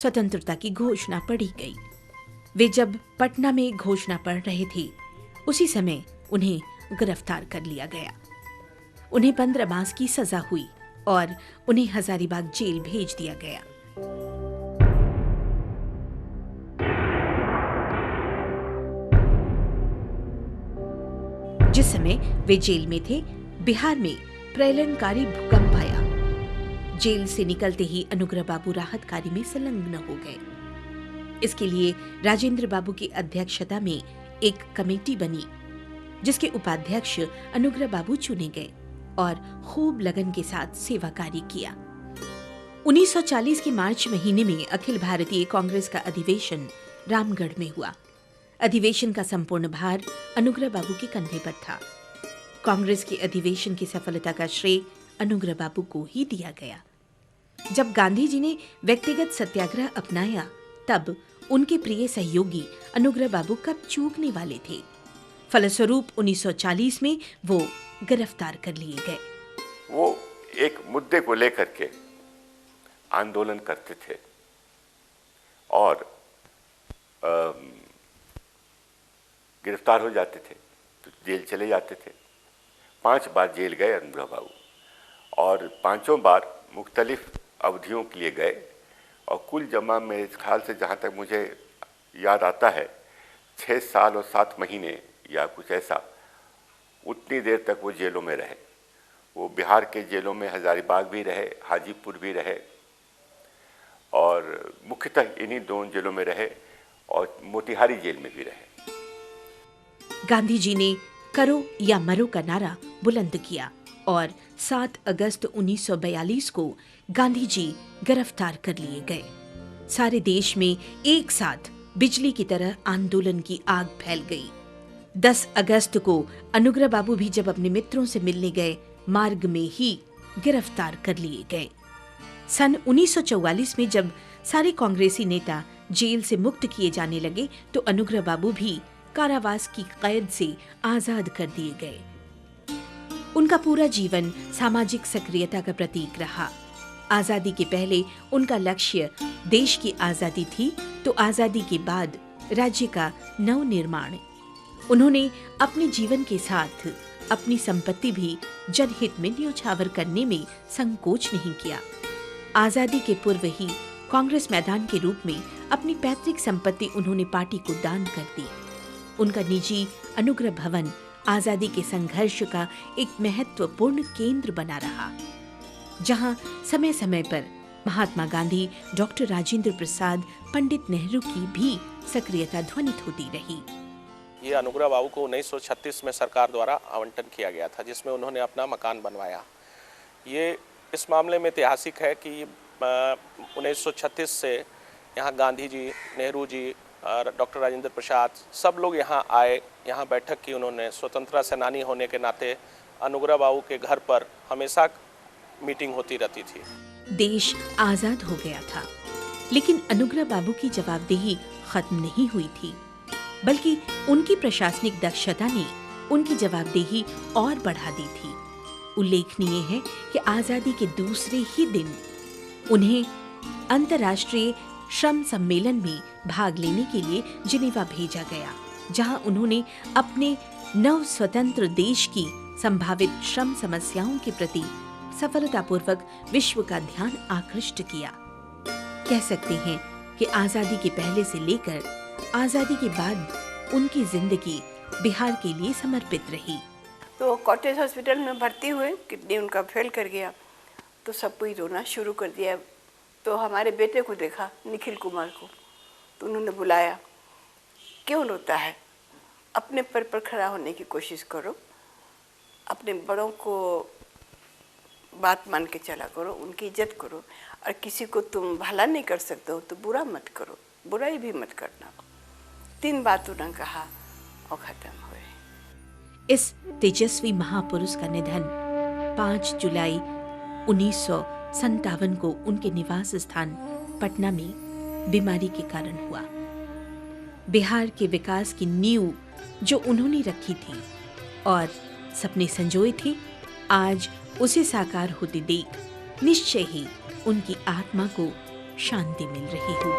स्वतंत्रता की घोषणा पढ़ी गई। वे जब पटना में घोषणा पढ़ रहे थे, उसी समय उन्हें गिरफ्तार कर लिया गया। उन्हें 15 मास की सजा हुई और उन्हें हजारीबाग जेल भेज दिया गया। जिस समय वे जेल में थे, बिहार में प्रलयंकारी भूकंप आया। जेल से निकलते ही अनुग्रह बाबू राहत कार्य में संलग्न हो गए। इसके लिए राजेंद्र बाबू की अध्यक्षता में एक कमेटी बनी, जिसके उपाध्यक्ष अनुग्रह बाबू चुने गए और खूब लगन के साथ सेवा कार्य किया। 1940 के मार्च महीने में अखिल भारतीय कांग्रेस का अधिवेशन रामगढ़ में हुआ। अधिवेशन का संपूर्ण भार अनुग्रह बाबू के कंधे पर था। कांग्रेस के अधिवेशन की सफलता का श्रेय अनुग्रह बाबू को ही दिया गया। जब गांधी जी ने व्यक्तिगत सत्याग्रह अपनाया, तब उनके प्रिय सहयोगी अनुग्रह बाबू कब चूकने वाले थे। फलस्वरूप 1940 में वो गिरफ्तार कर लिए गए। वो एक मुद्दे को लेकर के आंदोलन करते थे और गिरफ्तार हो जाते थे तो जेल चले जाते थे। 5 बार जेल गए अनुग्रह बाबू और 5 बार मुख्तलिफ अवधियों के लिए गए और कुल जमा मेरे ख्याल से, जहाँ तक मुझे याद आता है, 6 साल और 7 महीने या कुछ ऐसा, उतनी देर तक वो जेलों में रहे। वो बिहार के जेलों में हजारीबाग भी रहे, हाजीपुर भी रहे और मुख्यतः इन्हीं 2 जेलों में रहे और मोतिहारी जेल में भी रहे। गांधी जी ने करो या मरो का नारा बुलंद किया और 7 अगस्त 1942 को गांधी जी गिरफ्तार कर लिए गए। सारे देश में एक साथ बिजली की तरह आंदोलन की आग फैल गई। 10 अगस्त को अनुग्रह बाबू भी जब अपने मित्रों से मिलने गए, मार्ग में ही गिरफ्तार कर लिए गए। सन 1944 में जब सारे कांग्रेसी नेता जेल से मुक्त किए जाने लगे, तो अनुग्रह बाबू भी कारावास की कैद से आजाद कर दिए गए। उनका पूरा जीवन सामाजिक सक्रियता का प्रतीक रहा। आजादी के पहले उनका लक्ष्य देश की आजादी थी, तो आजादी के बाद राज्य का नवनिर्माण। उन्होंने अपने जीवन के साथ अपनी संपत्ति भी जनहित में न्योछावर करने में संकोच नहीं किया। आजादी के पूर्व ही कांग्रेस मैदान के रूप में अपनी पैतृक संपत्ति उन्होंने पार्टी को दान कर दी। उनका निजी अनुग्रह भवन आजादी के संघर्ष का एक महत्वपूर्ण केंद्र बना रहा, जहां समय समय पर महात्मा गांधी, डॉक्टर राजेंद्र प्रसाद, पंडित नेहरू की भी सक्रियता ध्वनित होती रही। ये अनुग्रह बाबू को 1936 में सरकार द्वारा आवंटन किया गया था, जिसमें उन्होंने अपना मकान बनवाया। ये इस मामले में ऐतिहासिक है कि 1936 से यहाँ गांधी जी, नेहरू जी और डॉक्टर राजेंद्र प्रसाद सब लोग यहाँ आए, यहाँ बैठक की। उन्होंने स्वतंत्रता सेनानी होने के नाते अनुग्रह बाबू के घर पर हमेशा मीटिंग होती रहती थी। देश आजाद हो गया था, लेकिन अनुग्रह बाबू की जवाबदेही खत्म नहीं हुई थी, बल्कि उनकी प्रशासनिक दक्षता ने उनकी जवाबदेही और बढ़ा दी थी। उल्लेखनीय है कि आजादी के दूसरे ही दिन उन्हें अंतर्राष्ट्रीय श्रम सम्मेलन में भाग लेने के लिए जिनेवा भेजा गया, जहां उन्होंने अपने नव स्वतंत्र देश की संभावित श्रम समस्याओं के प्रति सफलतापूर्वक विश्व का ध्यान आकृष्ट किया। कह सकते हैं कि आजादी के पहले से लेकर आजादी के बाद उनकी जिंदगी बिहार के लिए समर्पित रही। तो कॉटेज हॉस्पिटल में भर्ती हुए, किडनी उनका फेल कर गया, तो सब कोई रोना शुरू कर दिया। तो हमारे बेटे को देखा, निखिल कुमार को, तो उन्होंने बुलाया, क्यों रोता है, अपने पैर पर खड़ा होने की कोशिश करो, अपने बड़ों को बात मान के चला करो, उनकी इज्जत करो, और किसी को तुम भला नहीं कर सकते हो तो बुरा मत करो, बुराई भी मत करना। 3 बात उन्होंने कहा और खत्म हुए। इस तेजस्वी महापुरुष का निधन 5 जुलाई 1957 को उनके निवास स्थान पटना में बीमारी के कारण हुआ। बिहार के विकास की नींव जो उन्होंने रखी थी और सपने संजोए थे, आज उसे साकार होते देख निश्चय ही उनकी आत्मा को शांति मिल रही होगी।